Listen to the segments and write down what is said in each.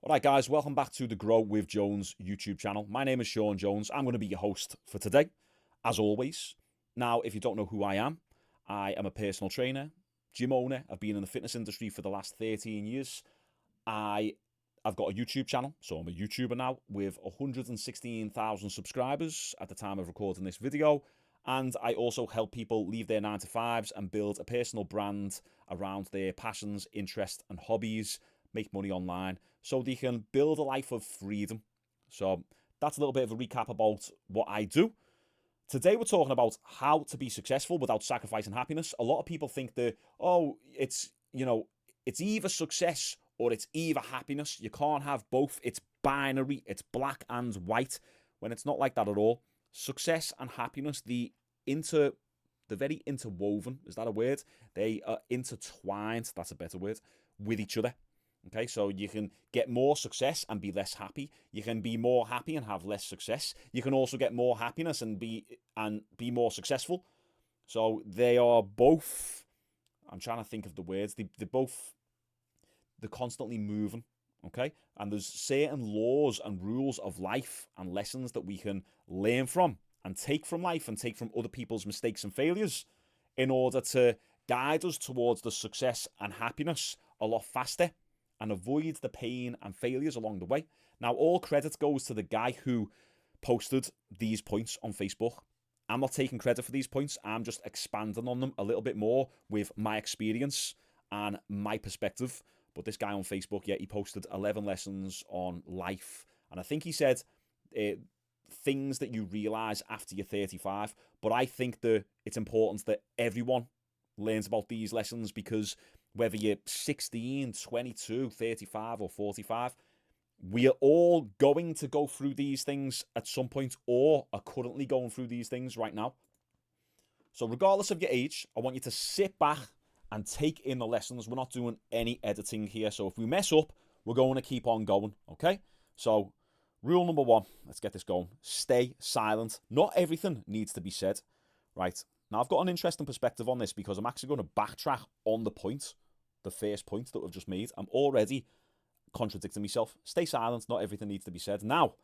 Alright guys, welcome back to the Grow with Jones YouTube channel. My name is Sean Jones. I'm going to be your host for today, as always. Now, if you don't know who I am a personal trainer, gym owner. I've been in the fitness industry for the last 13 years. I've got a YouTube channel, so I'm a YouTuber now with 116,000 subscribers at the time of recording this video. And I also help people leave their 9 to 5s and build a personal brand around their passions, interests, and hobbies, make money online, so they can build a life of freedom. So that's a little bit of a recap about what I do. Today we're talking about how to be successful without sacrificing happiness. A lot of people think that, it's either success or it's either happiness. You can't have both. It's binary. It's black and white, when it's not like that at all. Success and happiness, they're very interwoven. Is that a word? They are intertwined. That's a better word, with each other. Okay, so you can get more success and be less happy. You can be more happy and have less success. You can also get more happiness and be more successful. So they are both. I'm trying to think of the words. They're constantly moving. Okay, and there's certain laws and rules of life and lessons that we can learn from and take from life and take from other people's mistakes and failures in order to guide us towards the success and happiness a lot faster, and avoid the pain and failures along the way. Now, all credit goes to the guy who posted these points on Facebook. I'm not taking credit for these points. I'm just expanding on them a little bit more with my experience and my perspective. But this guy on Facebook, he posted 11 lessons on life. And I think he said things that you realize after you're 35. But I think that it's important that everyone learns about these lessons, because whether you're 16, 22, 35 or 45, we are all going to go through these things at some point, or are currently going through these things right now. So regardless of your age, I want you to sit back and take in the lessons. We're not doing any editing here, so if we mess up, we're going to keep on going, okay? So rule number 1, let's get this going. Stay silent. Not everything needs to be said, right? Now, I've got an interesting perspective on this, because I'm actually going to backtrack on the first point that we've just made. I'm already contradicting myself. Stay silent. Not everything needs to be said. Now,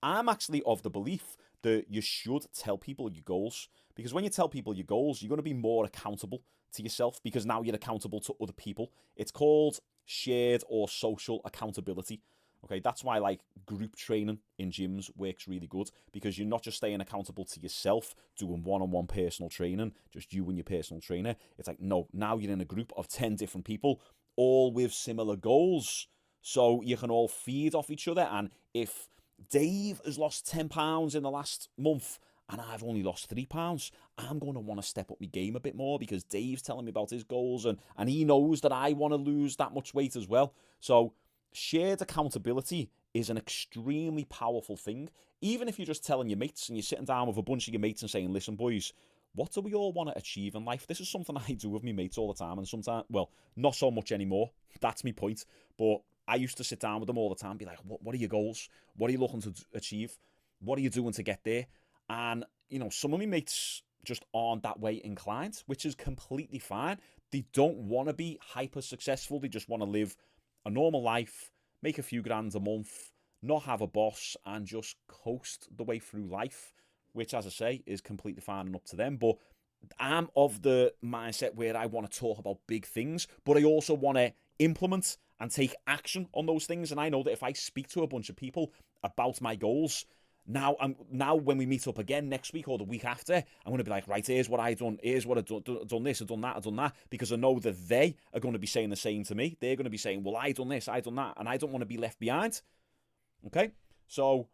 I'm actually of the belief that you should tell people your goals, because when you tell people your goals, you're going to be more accountable to yourself, because now you're accountable to other people. It's called shared or social accountability. Okay, that's why group training in gyms works really good, because you're not just staying accountable to yourself, doing one-on-one personal training, just you and your personal trainer. It's like, no, now you're in a group of 10 different people, all with similar goals. So you can all feed off each other. And if Dave has lost 10 pounds in the last month and I've only lost 3 pounds, I'm going to want to step up my game a bit more, because Dave's telling me about his goals and he knows that I want to lose that much weight as well. So shared accountability is an extremely powerful thing. Even if you're just telling your mates and you're sitting down with a bunch of your mates and saying, listen, boys, what do we all want to achieve in life? This is something I do with my mates all the time. And sometimes, well, not so much anymore. That's my point. But I used to sit down with them all the time, be like, what are your goals? What are you looking to achieve? What are you doing to get there? And, some of my mates just aren't that way inclined, which is completely fine. They don't want to be hyper successful. They just want to live a normal life, make a few grand a month, not have a boss, and just coast the way through life, which, as I say, is completely fine and up to them. But I'm of the mindset where I want to talk about big things, but I also want to implement and take action on those things. And I know that if I speak to a bunch of people about my goals, now when we meet up again next week or the week after, I'm going to be like, right, here's what I've done, here's what I've done this, I've done that, I've done that, because I know that they are going to be saying the same to me. They're going to be saying, well, I've done this, I've done that, and I don't want to be left behind. Okay? So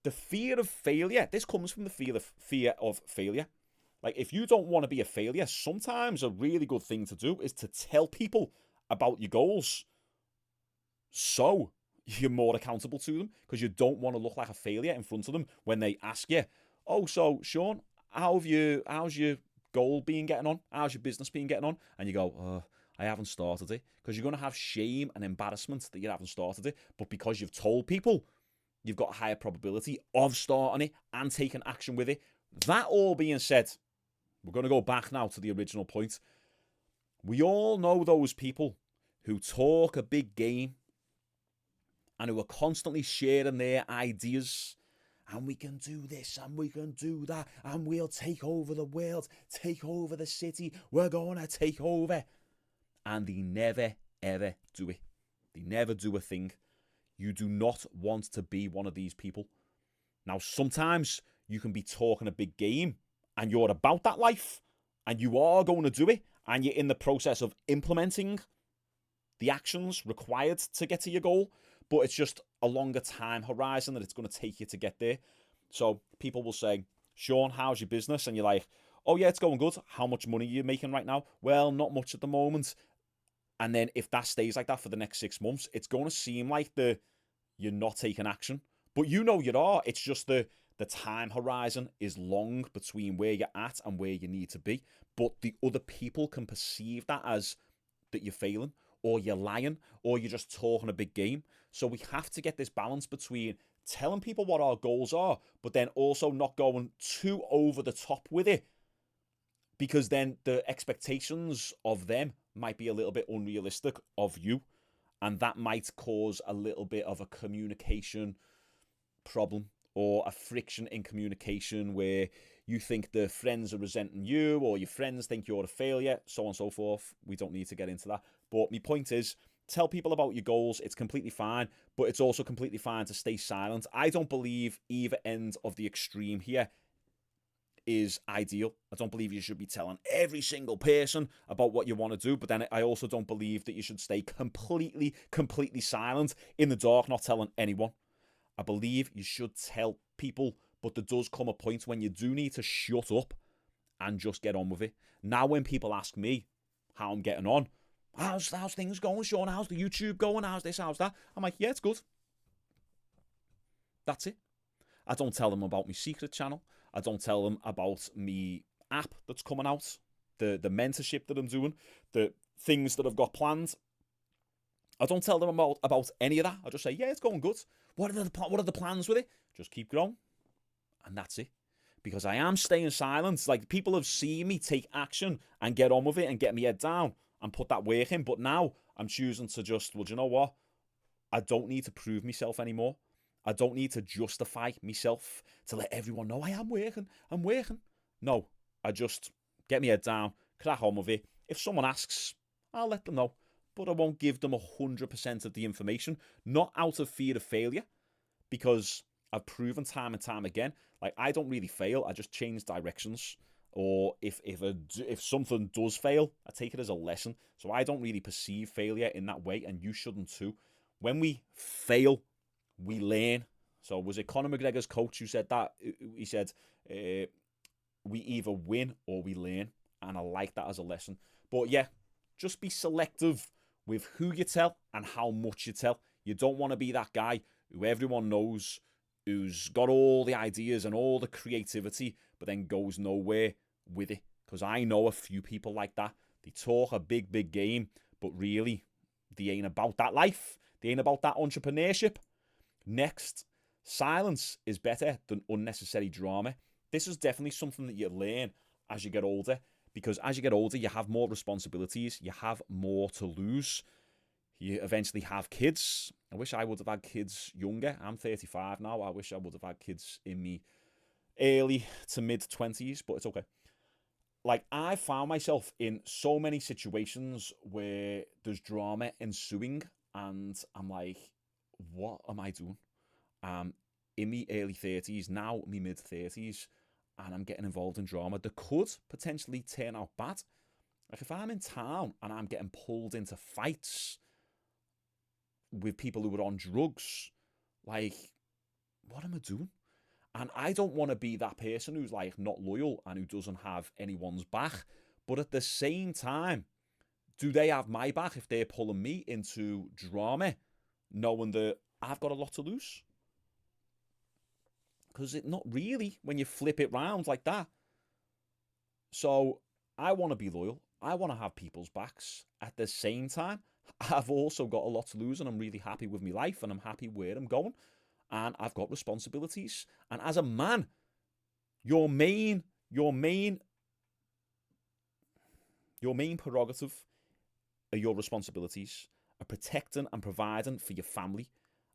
the fear of failure, this comes from the fear of failure. Like, if you don't want to be a failure, sometimes a really good thing to do is to tell people about your goals, so you're more accountable to them, because you don't want to look like a failure in front of them when they ask you, oh, so Sean, how's your goal been getting on? How's your business been getting on? And you go, I haven't started it, because you're going to have shame and embarrassment that you haven't started it. But because you've told people, you've got a higher probability of starting it and taking action with it. That all being said, we're going to go back now to the original point. We all know those people who talk a big game and who are constantly sharing their ideas. And we can do this, and we can do that, and we'll take over the world, take over the city, we're going to take over. And they never, ever do it. They never do a thing. You do not want to be one of these people. Now, sometimes you can be talking a big game, and you're about that life, and you are going to do it, and you're in the process of implementing the actions required to get to your goal, but it's just a longer time horizon that it's going to take you to get there. So people will say, Sean, how's your business? And you're like, oh yeah, it's going good. How much money are you making right now? Well, not much at the moment. And then if that stays like that for the next 6 months, it's going to seem like you're not taking action. But you know you are. It's just the time horizon is long between where you're at and where you need to be. But the other people can perceive that as that you're failing, or you're lying, or you're just talking a big game. So we have to get this balance between telling people what our goals are, but then also not going too over the top with it, because then the expectations of them might be a little bit unrealistic of you, and that might cause a little bit of a communication problem or a friction in communication where you think the friends are resenting you, or your friends think you're a failure, so on and so forth. We don't need to get into that. But my point is, tell people about your goals. It's completely fine, but it's also completely fine to stay silent. I don't believe either end of the extreme here is ideal. I don't believe you should be telling every single person about what you want to do, but then I also don't believe that you should stay completely silent in the dark, not telling anyone. I believe you should tell people, but there does come a point when you do need to shut up and just get on with it. Now, when people ask me how I'm getting on, how's things going, Sean? How's the YouTube going? How's this? How's that? I'm like, yeah, it's good. That's it. I don't tell them about my secret channel. I don't tell them about me app that's coming out, the mentorship that I'm doing, the things that I've got planned. I don't tell them about any of that. I just say, yeah, it's going good. What are the plans with it? Just keep growing. And that's it. Because I am staying silent. Like, people have seen me take action and get on with it and get my head down and put that work in. But now I'm choosing to just, well, do you know what? I don't need to prove myself anymore. I don't need to justify myself to let everyone know I'm working. No, I just get my head down, crack on with it. If someone asks, I'll let them know. But I won't give them 100% of the information, not out of fear of failure, because I've proven time and time again, like, I don't really fail. I just change directions. Or if something does fail, I take it as a lesson. So I don't really perceive failure in that way, and you shouldn't too. When we fail, we learn. So was it Conor McGregor's coach who said that? He said, we either win or we learn. And I like that as a lesson. But yeah, just be selective with who you tell and how much you tell. You don't want to be that guy who everyone knows, who's got all the ideas and all the creativity, but then goes nowhere with it. Because I know a few people like that. They talk a big game, but really, they ain't about that life. They ain't about that entrepreneurship. Next, silence is better than unnecessary drama. This is definitely something that you learn as you get older, because as you get older, you have more responsibilities, you have more to lose. You eventually have kids. I wish I would have had kids younger. I'm 35 now. I wish I would have had kids in me early to mid-20s, but it's okay. Like, I found myself in so many situations where there's drama ensuing, and I'm like, what am I doing? In me early 30s, now me mid-30s, and I'm getting involved in drama that could potentially turn out bad. Like, if I'm in town and I'm getting pulled into fights with people who are on drugs, like, what am I doing? And I don't want to be that person who's, like, not loyal and who doesn't have anyone's back. But at the same time, do they have my back if they're pulling me into drama, knowing that I've got a lot to lose? Because it's not really when you flip it round like that. So I want to be loyal. I want to have people's backs. At the same time, I've also got a lot to lose, and I'm really happy with my life, and I'm happy where I'm going, and I've got responsibilities. And as a man, your main prerogative are your responsibilities, are protecting and providing for your family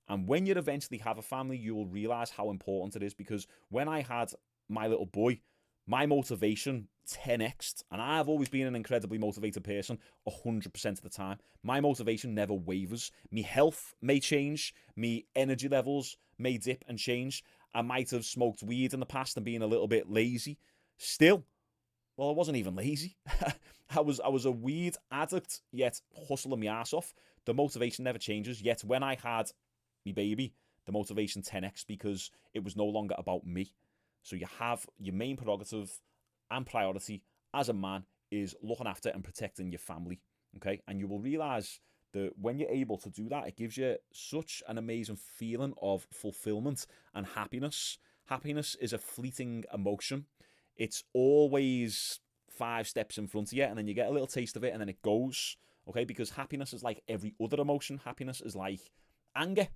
And when you eventually have a family, you will realize how important it is, because when I had my little boy, my motivation 10x'd, and I've always been an incredibly motivated person 100% of the time. My motivation never wavers. Me health may change, me energy levels may dip and change. I might have smoked weed in the past and been a little bit lazy. Still, well, I wasn't even lazy. I was a weed addict, yet hustling my ass off. The motivation never changes. Yet when I had me baby, the motivation 10x, because it was no longer about me. So you have your main prerogative and priority as a man is looking after and protecting your family, okay? And you will realize that when you're able to do that, it gives you such an amazing feeling of fulfillment and happiness. Happiness is a fleeting emotion. It's always 5 steps in front of you, and then you get a little taste of it, and then it goes, okay? Because happiness is like every other emotion. Happiness is like anger.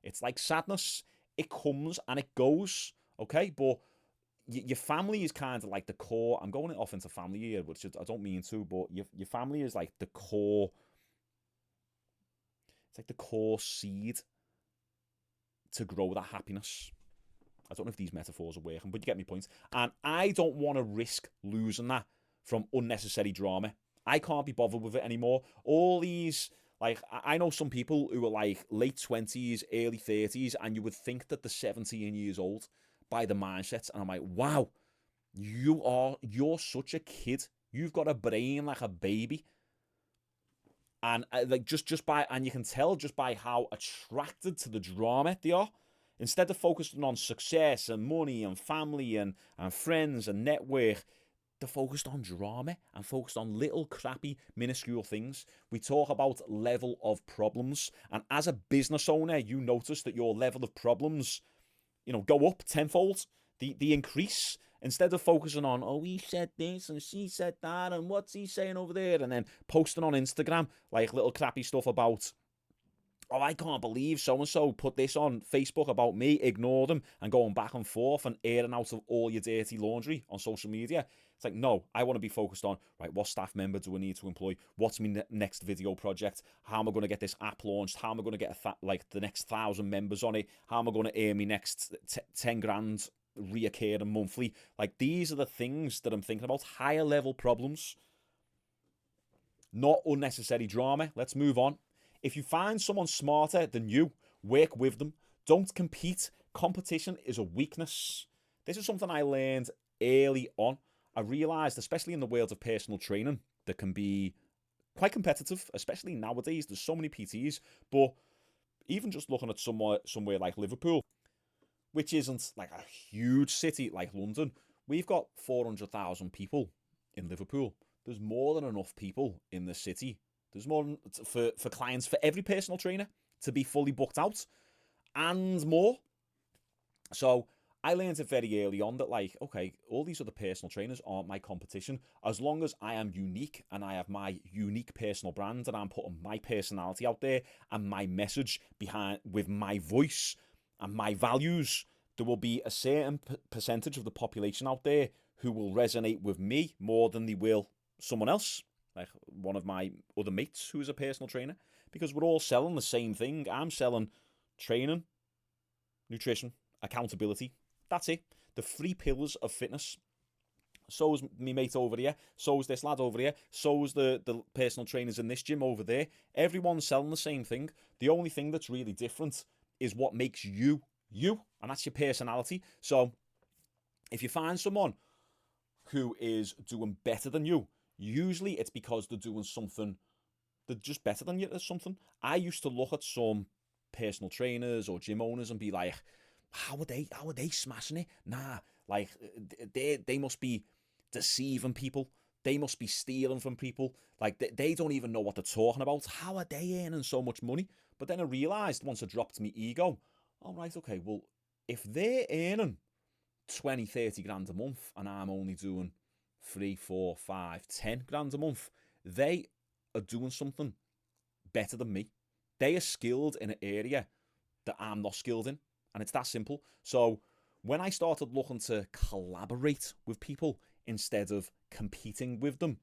It's like sadness. It comes and it goes, okay? But your family is kind of like the core. I'm going off into family here, which I don't mean to, but your family is like the core. It's like the core seed to grow that happiness. I don't know if these metaphors are working, but you get my point. And I don't want to risk losing that from unnecessary drama. I can't be bothered with it anymore. All these, like, I know some people who are like late 20s, early 30s, and you would think that they're 17 years old by the mindset. And I'm like, wow, you're such a kid. You've got a brain like a baby. And like just by, and you can tell just by how attracted to the drama they are. Instead of focusing on success and money and family and friends and network, they're focused on drama and focused on little crappy minuscule things. We talk about level of problems, and as a business owner, you notice that your level of problems, go up tenfold. The increase. Instead of focusing on, oh, he said this and she said that and what's he saying over there, and then posting on Instagram like little crappy stuff about, oh, I can't believe so-and-so put this on Facebook about me, ignore them, and going back and forth and airing out of all your dirty laundry on social media. It's like, no, I want to be focused on, right, what staff member do I need to employ? What's my next video project? How am I going to get this app launched? How am I going to get the next 1,000 members on it? How am I going to earn me next 10 grand reoccurring monthly? Like, these are the things that I'm thinking about. Higher level problems, not unnecessary drama. Let's move on. If you find someone smarter than you, work with them. Don't compete. Competition is a weakness. This is something I learned early on. I realised, especially in the world of personal training, that can be quite competitive, especially nowadays. There's so many PTs. But even just looking at somewhere like Liverpool, which isn't like a huge city like London, we've got 400,000 people in Liverpool. There's more than enough people in the city. There's more for clients, for every personal trainer to be fully booked out and more. So I learned it very early on that, like, okay, all these other personal trainers aren't my competition. As long as I am unique and I have my unique personal brand and I'm putting my personality out there and my message behind with my voice and my values, there will be a certain percentage of the population out there who will resonate with me more than they will someone else. Like one of my other mates who is a personal trainer, because we're all selling the same thing. I'm selling training, nutrition, accountability. That's it. The 3 pillars of fitness. So is me mate over here. So is this lad over here. So is the personal trainers in this gym over there. Everyone's selling the same thing. The only thing that's really different is what makes you, you. And that's your personality. So if you find someone who is doing better than you, usually it's because they're doing something, they're just better than you at something. I used to look at some personal trainers or gym owners and be like, how are they smashing it? Nah, like they must be deceiving people. They must be stealing from people. Like they don't even know what they're talking about. How are they earning so much money? But then I realised once I dropped my ego, all right, okay, well, if they're earning 20, 30 grand a month and I'm only doing 3, 4, 5, 10 grand a month, they are doing something better than me. They are skilled in an area that I'm not skilled in. And it's that simple. So when I started looking to collaborate with people instead of competing with them,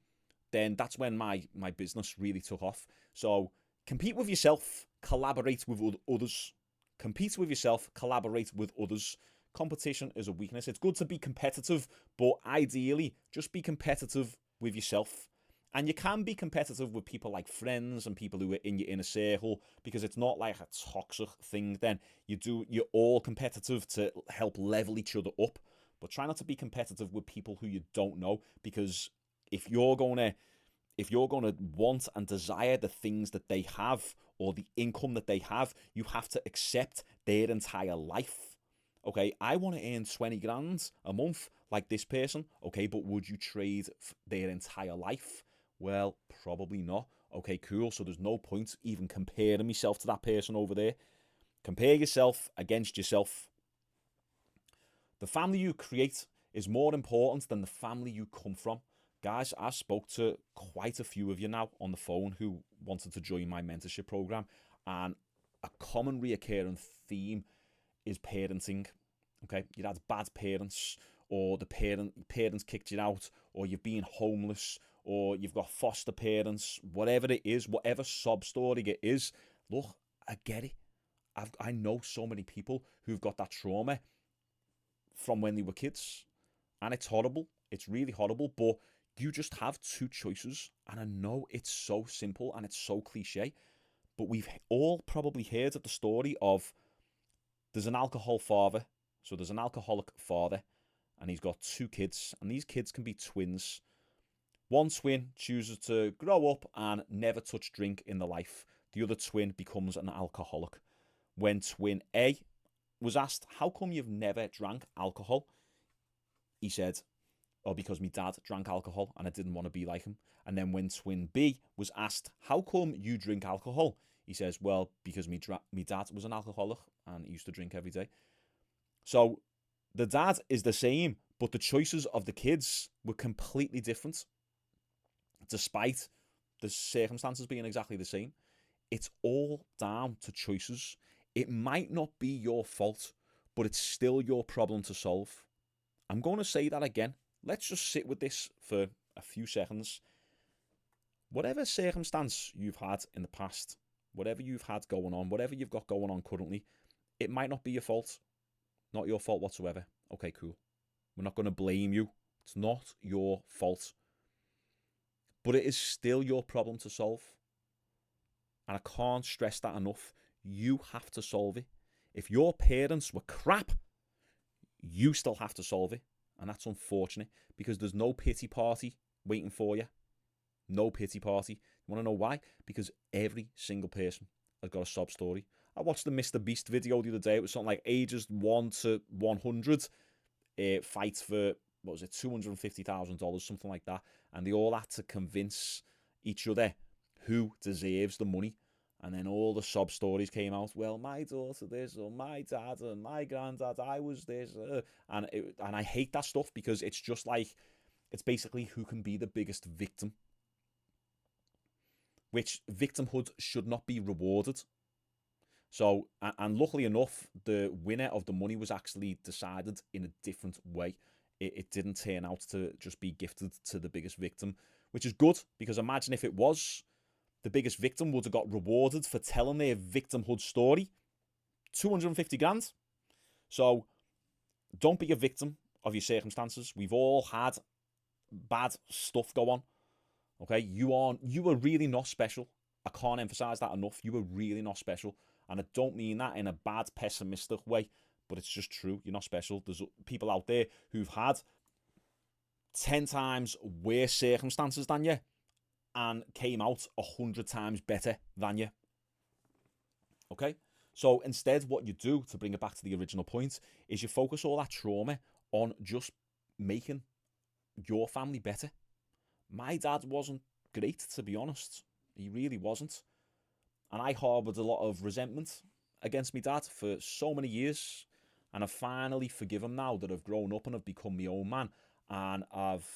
then that's when my business really took off. So compete with yourself, collaborate with others. Compete with yourself, collaborate with others. Competition is a weakness. It's good to be competitive, but ideally, just be competitive with yourself. And you can be competitive with people like friends and people who are in your inner circle, because it's not like a toxic thing. Then you're all competitive to help level each other up. But try not to be competitive with people who you don't know, because if you're gonna want and desire the things that they have or the income that they have, you have to accept their entire life. Okay, I want to earn 20 grand a month like this person. Okay, but would you trade their entire life? Well, probably not. Okay, cool. So there's no point even comparing myself to that person over there. Compare yourself against yourself. The family you create is more important than the family you come from. Guys, I spoke to quite a few of you now on the phone who wanted to join my mentorship program, and a common reoccurring theme is parenting. Okay, you had bad parents, or the parents kicked you out, or you've been homeless, or you've got foster parents, whatever it is, whatever sob story it is. Look, I get it. I know so many people who've got that trauma from when they were kids, and it's horrible. It's really horrible, but you just have two choices. And I know it's so simple and it's so cliche, but we've all probably heard of the story of there's an alcohol father. So there's an alcoholic father, and he's got two kids, and these kids can be twins. One twin chooses to grow up and never touch drink in their life. The other twin becomes an alcoholic. When twin A was asked, how come you've never drank alcohol? He said, oh, because my dad drank alcohol and I didn't want to be like him. And then when twin B was asked, how come you drink alcohol? He says, well, because my dad was an alcoholic and he used to drink every day. So the dad is the same, but the choices of the kids were completely different, despite the circumstances being exactly the same. It's all down to choices. It might not be your fault, but it's still your problem to solve. I'm going to say that again. Let's just sit with this for a few seconds. Whatever circumstance you've had in the past, whatever you've had going on, whatever you've got going on currently, it might not be your fault. Not your fault whatsoever. Okay, cool. We're not going to blame you. It's not your fault. But it is still your problem to solve. And I can't stress that enough. You have to solve it. If your parents were crap, you still have to solve it. And that's unfortunate, because there's no pity party waiting for you. No pity party. You want to know why? Because every single person has got a sob story. I watched the Mr. Beast video the other day. It was something like ages 1 to 100 fights for, what was it, $250,000, something like that. And they all had to convince each other who deserves the money. And then all the sob stories came out. Well, my daughter this, or my dad, and my granddad, I was this. And I hate that stuff, because it's just like, it's basically who can be the biggest victim. Which victimhood should not be rewarded. So, and luckily enough, the winner of the money was actually decided in a different way. It didn't turn out to just be gifted to the biggest victim, which is good, because imagine if it was, the biggest victim would have got rewarded for telling their victimhood story. 250 grand. So don't be a victim of your circumstances. We've all had bad stuff go on. Okay, you are really not special. I can't emphasize that enough. You are really not special. And I don't mean that in a bad, pessimistic way, but it's just true. You're not special. There's people out there who've had 10 times worse circumstances than you and came out 100 times better than you. Okay? So instead, what you do, to bring it back to the original point, is you focus all that trauma on just making your family better. My dad wasn't great, to be honest. He really wasn't. And I harboured a lot of resentment against my dad for so many years. And I've finally forgiven him now that I've grown up and I've become my own man. And I've,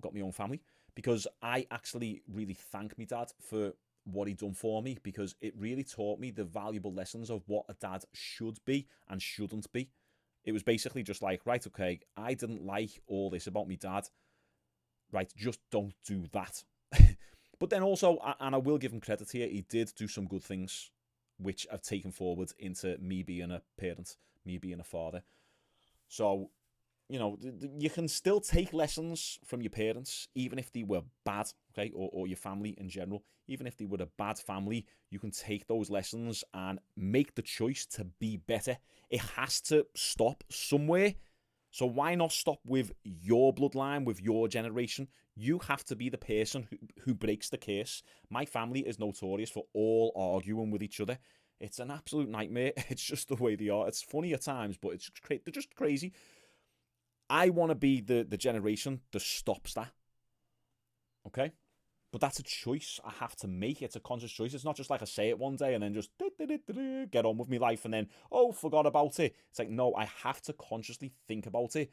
got my own family. Because I actually really thank my dad for what he done for me. Because it really taught me the valuable lessons of what a dad should be and shouldn't be. It was basically just like, right, okay, I didn't like all this about my dad. Right, just don't do that. But then also, and I will give him credit here, he did do some good things. which I've taken forward into me being a parent, me being a father. So, you know, you can still take lessons from your parents, even if they were bad, okay, or your family in general. Even if they were a bad family, you can take those lessons and make the choice to be better. It has to stop somewhere. So why not stop with your bloodline, with your generation? You have to be the person who breaks the curse. My family is notorious for all arguing with each other. It's an absolute nightmare. It's just the way they are. It's funny at times, but they're just crazy. I want to be the generation that stops that. Okay? But that's a choice I have to make. It's a conscious choice. It's not just like I say it one day and then just get on with my life and then, oh, forgot about it. It's like, no, I have to consciously think about it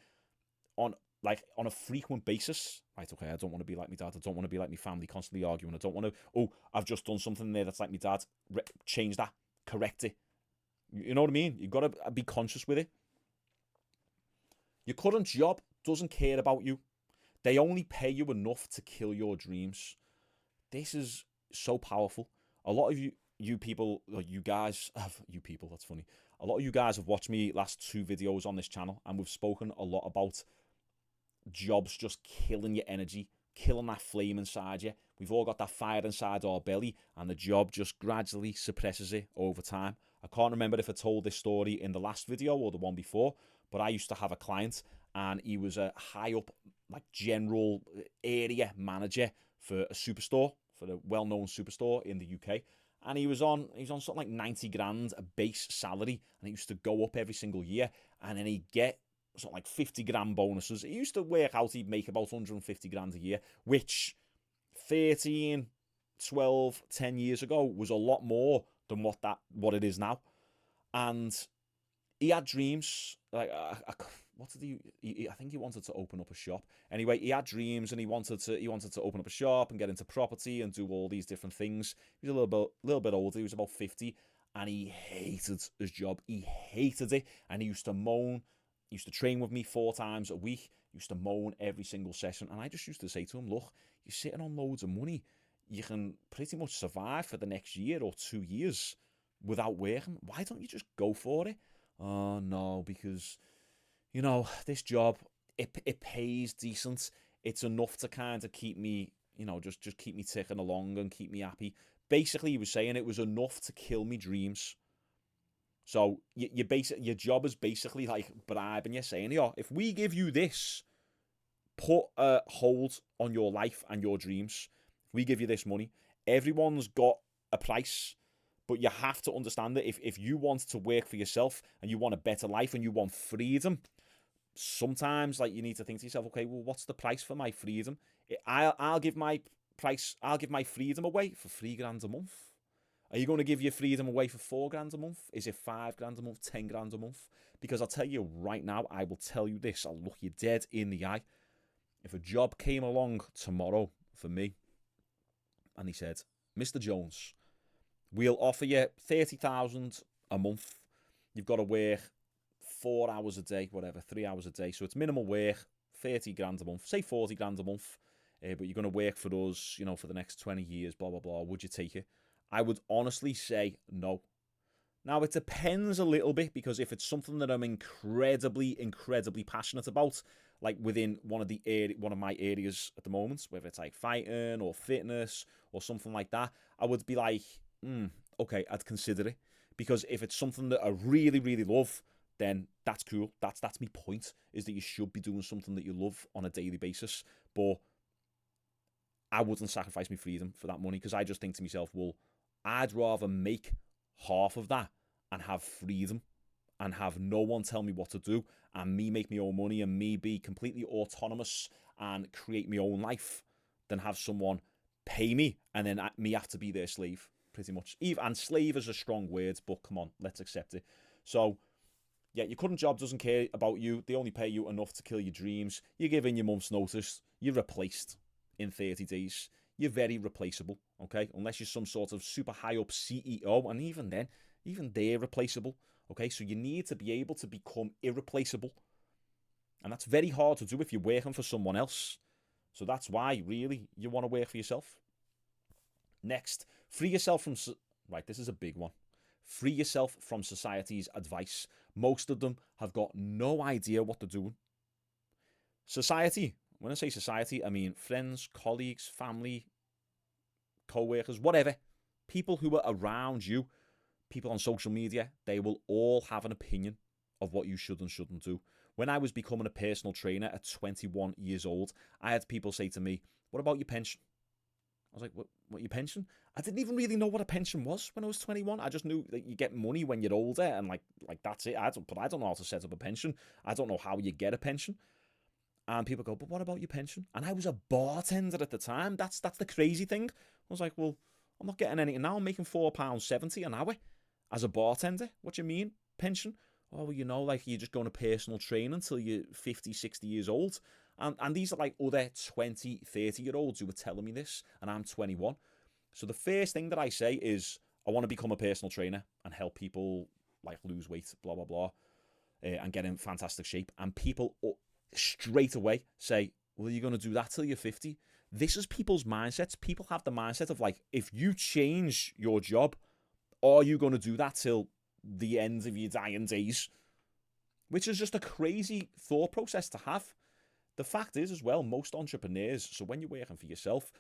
on a frequent basis. Right, okay, I don't want to be like my dad. I don't want to be like my family, constantly arguing. I don't want to, oh, I've just done something there that's like my dad. Change that. Correct it. You know what I mean? You've got to be conscious with it. Your current job doesn't care about you. They only pay you enough to kill your dreams. This is so powerful. A lot of you people, you guys, that's funny. A lot of you guys have watched me last 2 videos on this channel, and we've spoken a lot about jobs just killing your energy, killing that flame inside you. We've all got that fire inside our belly, and the job just gradually suppresses it over time. I can't remember if I told this story in the last video or the one before, but I used to have a client, and he was a high up, like, general area manager for a superstore, for a well-known superstore in the UK. And he was on something like 90 grand a base salary, and it used to go up every single year, and then he'd get something like 50 grand bonuses. It used to work out he'd make about 150 grand a year, which 13, 12, 10 years ago was a lot more than what it is now. And he had dreams. Like, what did he? I think he wanted to open up a shop. Anyway, he had dreams, and he wanted to open up a shop and get into property and do all these different things. He was a little bit older. He was about 50, and he hated his job. He hated it, and he used to moan. He used to train with me 4 times a week. He used to moan every single session, and I just used to say to him, "Look, you're sitting on loads of money. You can pretty much survive for the next year or 2 years without working. Why don't you just go for it?" "Oh no, because, you know, this job, it pays decent. It's enough to kind of keep me, you know, just keep me ticking along and keep me happy." Basically, he was saying it was enough to kill me dreams. So your job is basically like bribing you, saying, "Yo, if we give you this, put a hold on your life and your dreams. If we give you this money, everyone's got a price." But you have to understand that if you want to work for yourself and you want a better life and you want freedom, sometimes, like, you need to think to yourself, okay, well, what's the price for my freedom? I'll give my freedom away for 3 grand a month. Are you going to give your freedom away for 4 grand a month? Is it 5 grand a month, 10 grand a month? Because I'll tell you right now, I will tell you this, I'll look you dead in the eye. If a job came along tomorrow for me and he said, "Mr. Jones, we'll offer you 30,000 a month. You've got to work 4 hours a day, whatever, 3 hours a day. So it's minimal work, 30 grand a month, say 40 grand a month. But you're going to work for us, you know, for the next 20 years, blah, blah, blah. Would you take it?" I would honestly say no. Now, it depends a little bit, because if it's something that I'm incredibly, incredibly passionate about, like within one of my areas at the moment, whether it's like fighting or fitness or something like that, I would be like, okay, I'd consider it. Because if it's something that I really, really love, then that's cool. That's my point, is that you should be doing something that you love on a daily basis. But I wouldn't sacrifice my freedom for that money, because I just think to myself, well, I'd rather make half of that and have freedom and have no one tell me what to do, and me make my own money and me be completely autonomous and create my own life, than have someone pay me and then me have to be their slave, pretty much. And slave is a strong word, but come on, let's accept it. So, yeah, your current job doesn't care about you. They only pay you enough to kill your dreams. You give in your month's notice, you're replaced in 30 days. You're very replaceable, okay? Unless you're some sort of super high up CEO, and even then, even they're replaceable, okay? So you need to be able to become irreplaceable. And that's very hard to do if you're working for someone else. So that's why, really, you want to work for yourself. Next, free yourself from... Right, this is a big one. Free yourself from society's advice. Most of them have got no idea what they're doing. Society, when I say society, I mean friends, colleagues, family, co-workers, whatever. People who are around you, people on social media, they will all have an opinion of what you should and shouldn't do. When I was becoming a personal trainer at 21 years old, I had people say to me, what about your pension? I was like, what your pension? I didn't even really know what a pension was when I was 21. I just knew that you get money when you're older and like that's it. But I don't know how to set up a pension. I don't know how you get a pension. And people go, but what about your pension? And I was a bartender at the time. That's the crazy thing. I was like, well, I'm not getting anything now. I'm making £4.70 an hour as a bartender. What do you mean, pension? Oh, well, you know, like you're just going to personal training until you're 50, 60 years old. And these are like other 20, 30-year-olds who were telling me this, and I'm 21. So the first thing that I say is, I want to become a personal trainer and help people like lose weight, blah, blah, blah, and get in fantastic shape. And people straight away say, well, you're going to do that till you're 50. This is people's mindsets. People have the mindset of like, if you change your job, are you going to do that till the end of your dying days? Which is just a crazy thought process to have. The fact is as well, most entrepreneurs, so when you're working for yourself,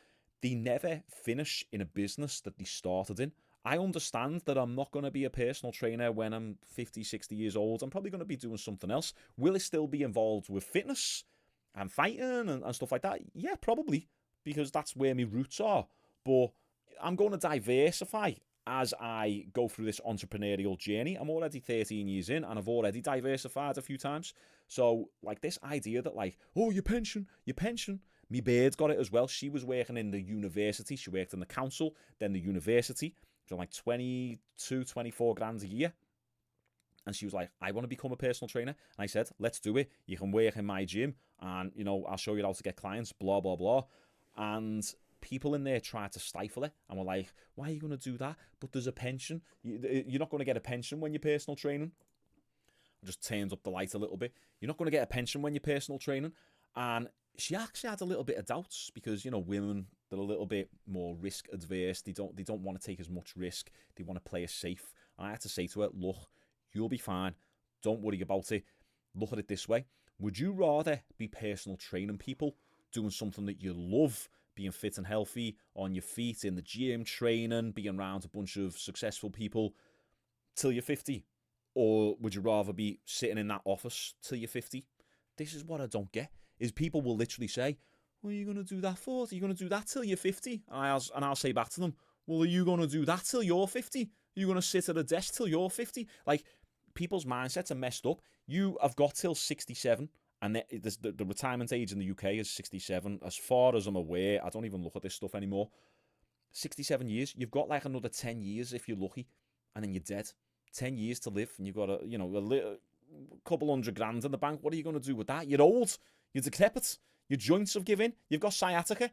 they never finish in a business that they started in. I understand that I'm not going to be a personal trainer when I'm 50, 60 years old. I'm probably going to be doing something else. Will it still be involved with fitness and fighting and stuff like that? Yeah, probably, because that's where my roots are. But I'm going to diversify as I go through this entrepreneurial journey. I'm already 13 years in and I've already diversified a few times. So like this idea that like, oh, your pension. Me Beard's got it as well. She was working in the university. She worked in the council, then the university. So like 22, 24 grand a year. And she was like, I want to become a personal trainer. And I said, let's do it. You can work in my gym and, you know, I'll show you how to get clients, blah, blah, blah. And people in there tried to stifle it and were like, why are you going to do that? But there's a pension. You're not going to get a pension when you're personal training. I just turned up the light a little bit. You're not going to get a pension when you're personal training. And she actually had a little bit of doubts because, you know, women, they're a little bit more risk adverse. They don't want to take as much risk. They want to play it safe. And I had to say to her, look, you'll be fine. Don't worry about it. Look at it this way. Would you rather be personal training people, doing something that you love, being fit and healthy, on your feet, in the gym, training, being around a bunch of successful people till you're 50? Or would you rather be sitting in that office till you're 50? This is what I don't get, is people will literally say, what are you going to do that for? Are you going to do that till you're 50? And I'll say back to them, well, are you going to do that till you're 50? Are you going to sit at a desk till you're 50? Like, people's mindsets are messed up. You have got till 67. And the retirement age in the UK is 67. As far as I'm aware, I don't even look at this stuff anymore. 67 years. You've got like another 10 years if you're lucky, and then you're dead. 10 years to live, and you've got a couple hundred grand in the bank. What are you going to do with that? You're old. You're decrepit. Your joints have given. You've got sciatica.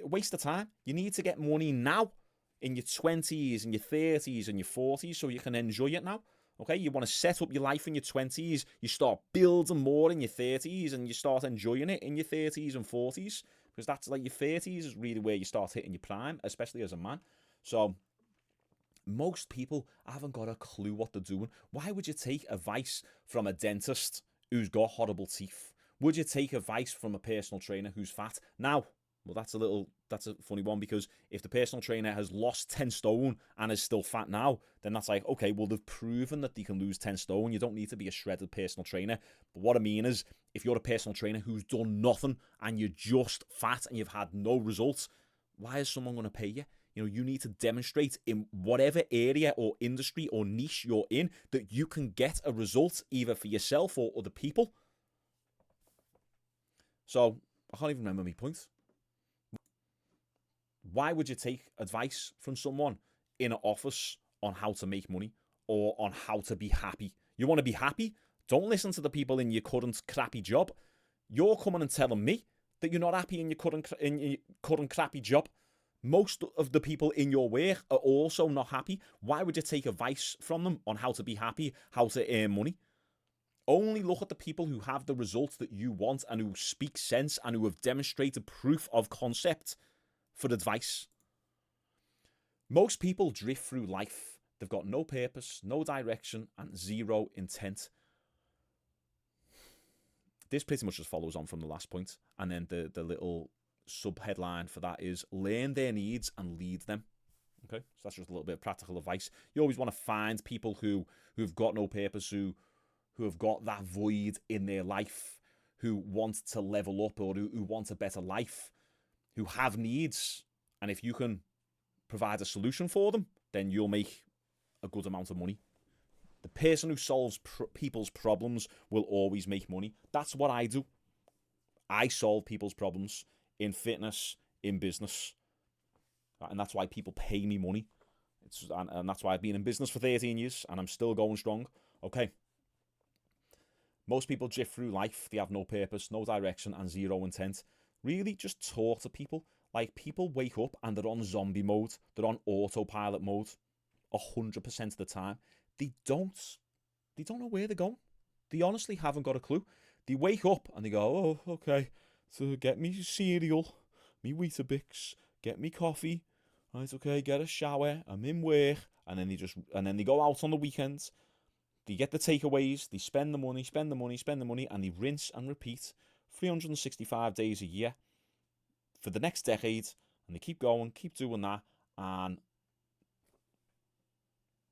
Waste of time. You need to get money now, in your 20s, and your 30s, and your 40s, so you can enjoy it now. Okay, you want to set up your life in your 20s, you start building more in your 30s, and you start enjoying it in your 30s and 40s, because that's like your 30s is really where you start hitting your prime, especially as a man. So most people haven't got a clue what they're doing. Why would you take advice from a dentist who's got horrible teeth? Would you take advice from a personal trainer who's fat? Now, well, that's a funny one, because if the personal trainer has lost 10 stone and is still fat now, then that's like, okay, well, they've proven that they can lose 10 stone. You don't need to be a shredded personal trainer. But what I mean is, if you're a personal trainer who's done nothing and you're just fat and you've had no results, why is someone going to pay you? You know, you need to demonstrate in whatever area or industry or niche you're in that you can get a result either for yourself or other people. So, I can't even remember my point. Why would you take advice from someone in an office on how to make money or on how to be happy? You want to be happy? Don't listen to the people in your current crappy job. You're coming and telling me that you're not happy in your current crappy job. Most of the people in your work are also not happy. Why would you take advice from them on how to be happy, how to earn money? Only look at the people who have the results that you want and who speak sense and who have demonstrated proof of concept for advice. Most people drift through life. They've got no purpose, no direction, and zero intent. This pretty much just follows on from the last point. And then the little sub-headline for that is learn their needs and lead them. Okay, so that's just a little bit of practical advice. You always want to find people who've got no purpose, who have got that void in their life, who want to level up or who want a better life, who have needs. And if you can provide a solution for them, then you'll make a good amount of money. The person who solves people's problems will always make money. That's what I do. I solve people's problems in fitness, in business. And that's why people pay me money. And that's why I've been in business for 13 years and I'm still going strong. Okay. Most people drift through life. They have no purpose, no direction, and zero intent. Really, just talk to people. Like, people wake up and they're on zombie mode. They're on autopilot mode 100% of the time. They don't know where they're going. They honestly haven't got a clue. They wake up and they go, oh, okay, so get me cereal, me Weetabix, get me coffee, right, okay, get a shower, I'm in work, and then they go out on the weekends, they get the takeaways, they spend the money, and they rinse and repeat 365 days a year for the next decade, and they keep going, keep doing that, and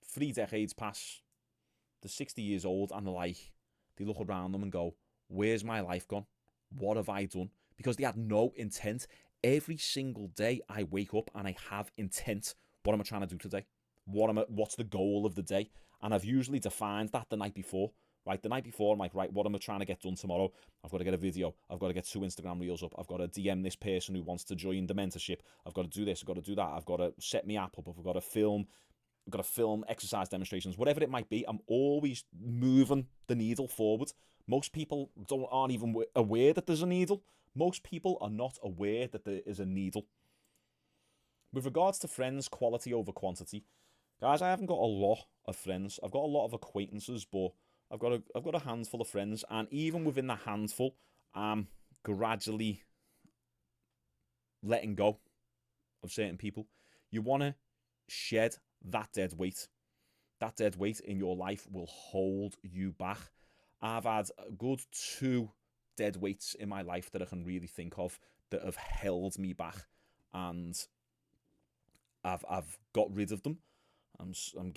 3 decades pass, they're 60 years old, and they look around them and go, where's my life gone? What have I done? Because they had no intent. Every single day I wake up and I have intent. What am I trying to do today? What's the goal of the day? And I've usually defined that the night before. Right, the night before, I'm like, right, what am I trying to get done tomorrow? I've got to get a video. I've got to get 2 Instagram reels up. I've got to DM this person who wants to join the mentorship. I've got to do this. I've got to do that. I've got to set my app up. I've got to film exercise demonstrations, whatever it might be. I'm always moving the needle forward. Most people aren't even aware that there's a needle. Most people are not aware that there is a needle. With regards to friends, quality over quantity, guys, I haven't got a lot of friends. I've got a lot of acquaintances, but I've got a handful of friends, and even within that handful, I'm gradually letting go of certain people. You want to shed that dead weight. That dead weight in your life will hold you back. I've had a good 2 dead weights in my life that I can really think of that have held me back, and I've got rid of them. I'm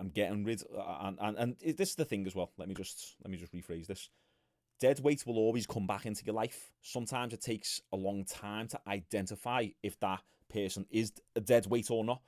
getting rid, and this is the thing as well. Let me just rephrase this. Dead weight will always come back into your life. Sometimes it takes a long time to identify if that person is a dead weight or not.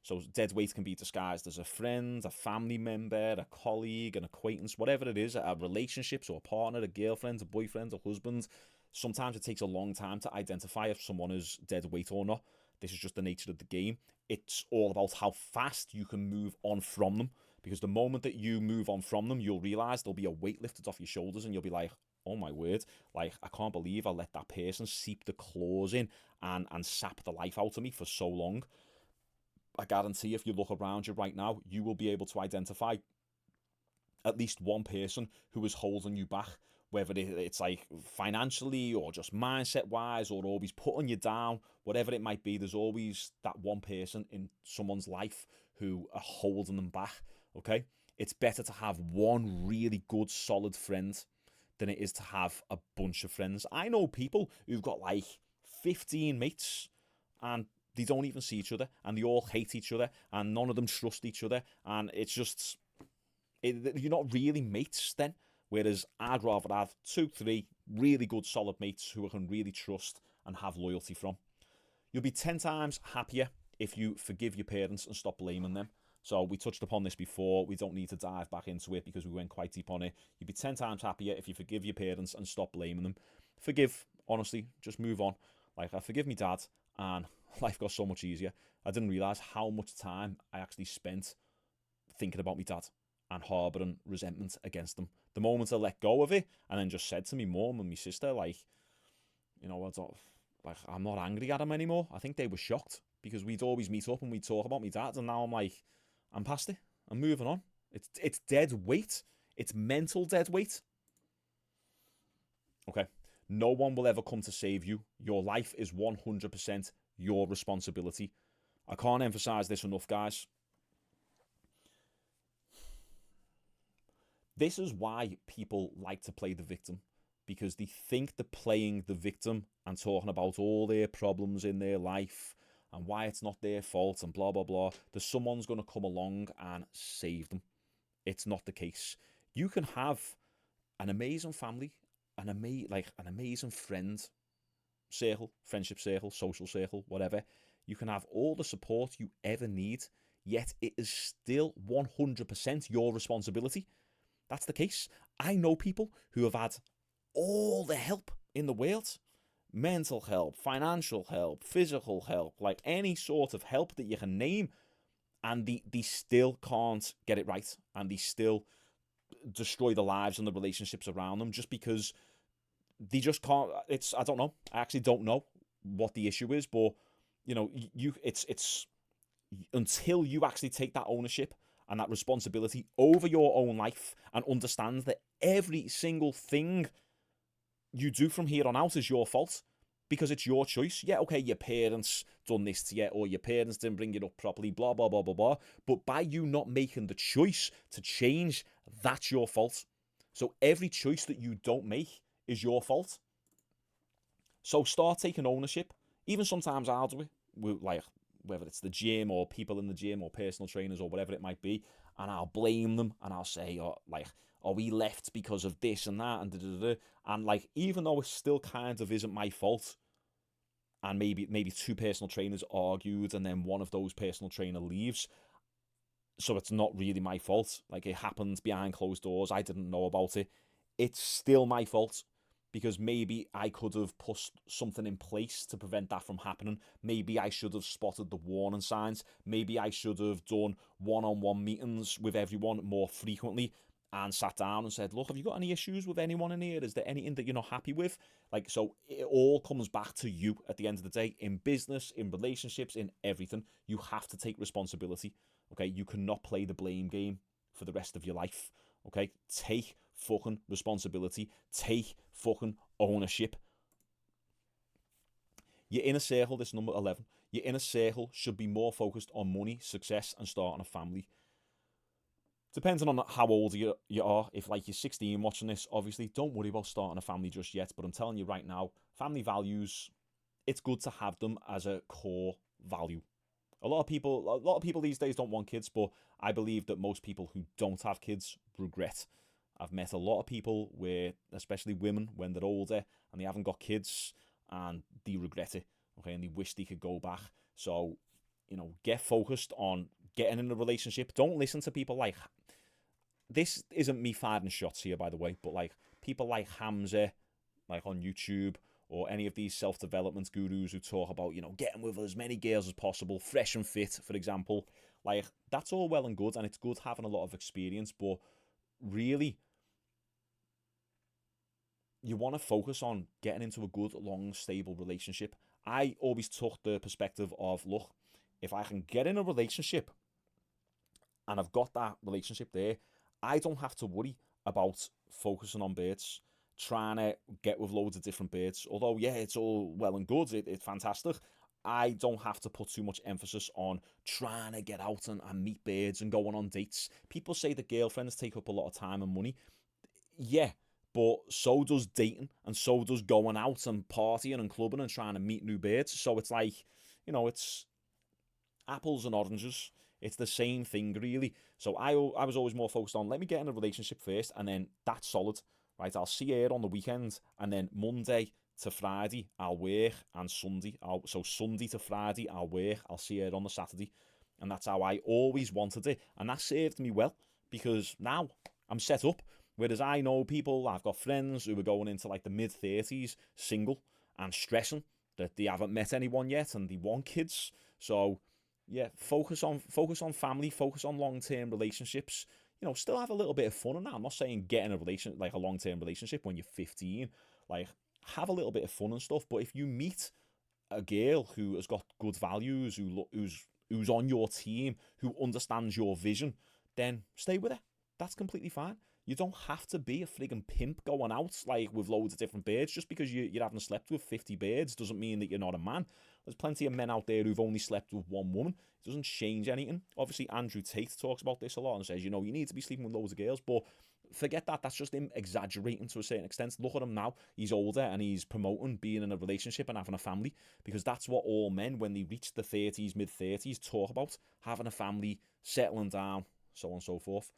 So dead weight can be disguised as a friend, a family member, a colleague, an acquaintance, whatever it is, a relationship, so a partner, a girlfriend, a boyfriend, a husband. Sometimes it takes a long time to identify if someone is dead weight or not. This is just the nature of the game. It's all about how fast you can move on from them, because the moment that you move on from them, you'll realize there'll be a weight lifted off your shoulders and you'll be like, oh my word, like, I can't believe I let that person seep the claws in and sap the life out of me for so long. I guarantee if you look around you right now, you will be able to identify at least one person who is holding you back, whether it's like financially or just mindset-wise or always putting you down, whatever it might be. There's always that one person in someone's life who are holding them back, okay? It's better to have one really good, solid friend than it is to have a bunch of friends. I know people who've got like 15 mates and they don't even see each other, and they all hate each other, and none of them trust each other, and it's just, you're not really mates then. Whereas I'd rather have 2, 3 really good, solid mates who I can really trust and have loyalty from. You'll be 10 times happier if you forgive your parents and stop blaming them. So we touched upon this before. We don't need to dive back into it because we went quite deep on it. You'd be 10 times happier if you forgive your parents and stop blaming them. Forgive, honestly, just move on. Like, I forgive my dad, and life got so much easier. I didn't realise how much time I actually spent thinking about my dad and harbouring resentment against them. The moment I let go of it and then just said to my mum and my sister, like, you know, I'm not angry at him anymore. I think they were shocked because we'd always meet up and we'd talk about my dad, and now I'm like, I'm past it. I'm moving on. It's dead weight. It's mental dead weight. Okay. No one will ever come to save you. Your life is 100% your responsibility. I can't emphasize this enough, guys. This is why people like to play the victim, because they think they're playing the victim and talking about all their problems in their life and why it's not their fault and blah, blah, blah. That someone's going to come along and save them. It's not the case. You can have an amazing family, an amazing friend circle, friendship circle, social circle, whatever. You can have all the support you ever need, yet it is still 100% your responsibility. That's the case. I know people who have had all the help in the world. Mental help, financial help, physical help, like any sort of help that you can name, and they still can't get it right, and they still destroy the lives and the relationships around them just because they just can't. I don't know. I actually don't know what the issue is, but it's until you actually take that ownership and that responsibility over your own life and understand that every single thing you do from here on out is your fault, because it's your choice. Yeah, okay, your parents done this to you, or your parents didn't bring it up properly, blah, blah, blah, blah, blah. But by you not making the choice to change, that's your fault. So every choice that you don't make is your fault. So start taking ownership. Even sometimes I'll do it, like whether it's the gym or people in the gym or personal trainers or whatever it might be, and I'll blame them and I'll say, we left because of this and that and da-da-da-da. And like, even though it still kind of isn't my fault, and maybe two personal trainers argued and then one of those personal trainer leaves, so it's not really my fault. Like, it happened behind closed doors, I didn't know about it. It's still my fault, because maybe I could have put something in place to prevent that from happening. Maybe I should have spotted the warning signs. Maybe I should have done one-on-one meetings with everyone more frequently and sat down and said, look, have you got any issues with anyone in here? Is there anything that you're not happy with? Like, so it all comes back to you at the end of the day. In business, in relationships, in everything, you have to take responsibility. Okay, you cannot play the blame game for the rest of your life. Okay, take fucking responsibility. Take fucking ownership. Your inner circle, this number 11, your inner circle should be more focused on money, success, and starting a family. Depending on how old you are, if like you're 16 watching this, obviously don't worry about starting a family just yet. But I'm telling you right now, family values, it's good to have them as a core value. A lot of people these days don't want kids, but I believe that most people who don't have kids regret. I've met a lot of people where, especially women, when they're older and they haven't got kids, and they regret it, okay, and they wish they could go back. So, get focused on getting in a relationship. Don't listen to people like, this isn't me firing shots here, by the way, but like people like Hamza, like on YouTube, or any of these self-development gurus who talk about, getting with as many girls as possible, fresh and fit, for example. Like, that's all well and good, and it's good having a lot of experience, but really, you want to focus on getting into a good, long, stable relationship. I always took the perspective of, look, if I can get in a relationship and I've got that relationship there, I don't have to worry about focusing on birds, trying to get with loads of different birds. Although, yeah, it's all well and good, it's fantastic. I don't have to put too much emphasis on trying to get out and meet birds and going on dates. People say that girlfriends take up a lot of time and money. Yeah, but so does dating, and so does going out and partying and clubbing and trying to meet new birds. So it's like, it's apples and oranges. It's the same thing, really. So I was always more focused on, let me get in a relationship first, and then that's solid, right? I'll see her on the weekend, and then Monday to Friday I'll work, and Sunday to Friday I'll work. I'll see her on the Saturday, and that's how I always wanted it, and that served me well, because now I'm set up. Whereas I know people, I've got friends who are going into like the mid-30s, single, and stressing that they haven't met anyone yet and they want kids. So yeah, focus on family, focus on long-term relationships. Still have a little bit of fun. And now I'm not saying get in a long-term relationship when you're 15. Like, have a little bit of fun and stuff. But if you meet a girl who has got good values, who's on your team, who understands your vision, then stay with her. That's completely fine. You don't have to be a friggin' pimp going out like with loads of different birds. Just because you haven't slept with 50 birds doesn't mean that you're not a man. There's plenty of men out there who've only slept with one woman. It doesn't change anything. Obviously, Andrew Tate talks about this a lot and says, you need to be sleeping with loads of girls. But forget that. That's just him exaggerating to a certain extent. Look at him now. He's older and he's promoting being in a relationship and having a family, because that's what all men, when they reach the 30s, mid-30s, talk about: having a family, settling down, so on and so forth.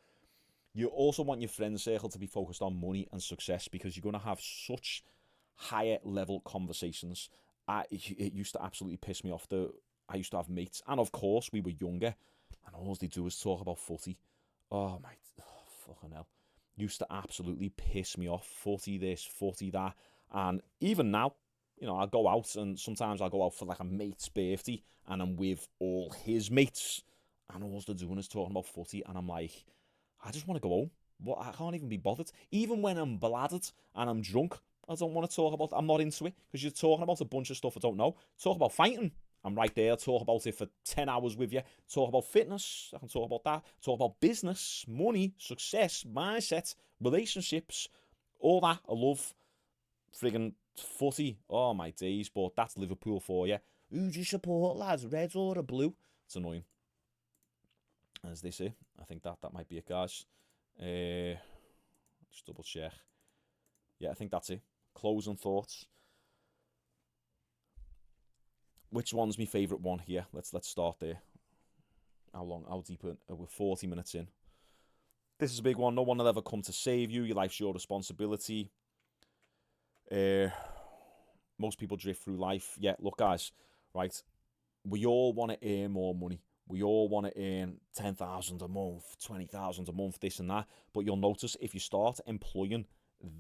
You also want your friend circle to be focused on money and success, because you're going to have such higher level conversations. It used to absolutely piss me off. I used to have mates, and of course we were younger, and all they do is talk about footy. Oh my, fucking hell. Used to absolutely piss me off. Footy this, footy that. And even now, I'll go out, and sometimes I'll go out for like a mate's birthday, and I'm with all his mates, and all they're doing is talking about footy, and I'm like, I just want to go home. I can't even be bothered. Even when I'm bladdered and I'm drunk, I don't want to talk about. I'm not into it, because you're talking about a bunch of stuff I don't know. Talk about fighting, I'm right there. Talk about it for 10 hours with you. Talk about fitness, I can talk about that. Talk about business, money, success, mindset, relationships, all that. I love friggin' footy. Oh my days, but that's Liverpool for you. Who do you support, lads? Red or a blue? It's annoying. As they say, I think that might be it, guys. Just double check. Yeah, I think that's it. Closing thoughts. Which one's my favourite one here? Let's start there. How deep we're 40 minutes in. This is a big one. No one will ever come to save you. Your life's your responsibility. Most people drift through life. Yeah, look, guys, right? We all want to earn more money. We all want to earn 10,000 a month, 20,000 a month, this and that. But you'll notice if you start employing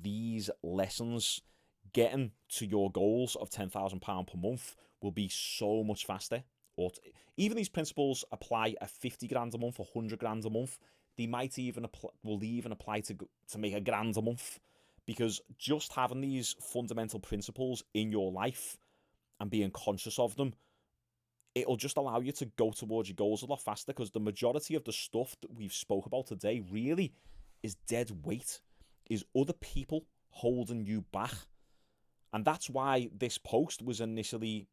these lessons, getting to your goals of £10,000 per month will be so much faster. Or even these principles apply at 50 grand a month, 100 grand a month. They might even apply to make a grand a month, because just having these fundamental principles in your life and being conscious of them, it'll just allow you to go towards your goals a lot faster, because the majority of the stuff that we've spoke about today really is dead weight, is other people holding you back. And that's why this post was initially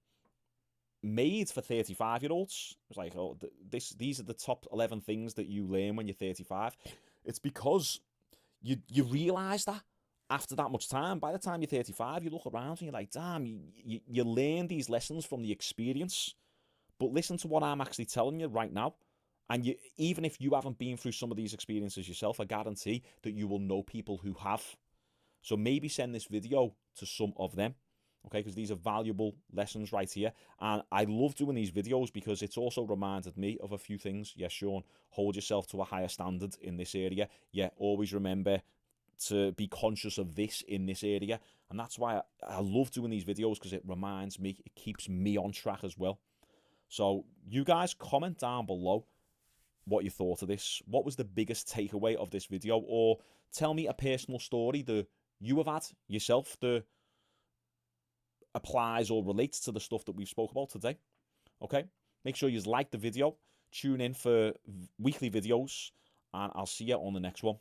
made for 35-year-olds. It was like, oh, these are the top 11 things that you learn when you're 35. It's because you realise that after that much time, by the time you're 35, you look around and you're like, damn, you learn these lessons from the experience. But listen to what I'm actually telling you right now. And even if you haven't been through some of these experiences yourself, I guarantee that you will know people who have. So maybe send this video to some of them, okay? Because these are valuable lessons right here. And I love doing these videos because it's also reminded me of a few things. Yes, Sean, hold yourself to a higher standard in this area. Yeah, always remember to be conscious of this in this area. And that's why I love doing these videos, because it reminds me, it keeps me on track as well. So you guys comment down below what you thought of this. What was the biggest takeaway of this video? Or tell me a personal story that you have had yourself that applies or relates to the stuff that we've spoke about today. Okay? Make sure you like the video. Tune in for weekly videos. And I'll see you on the next one.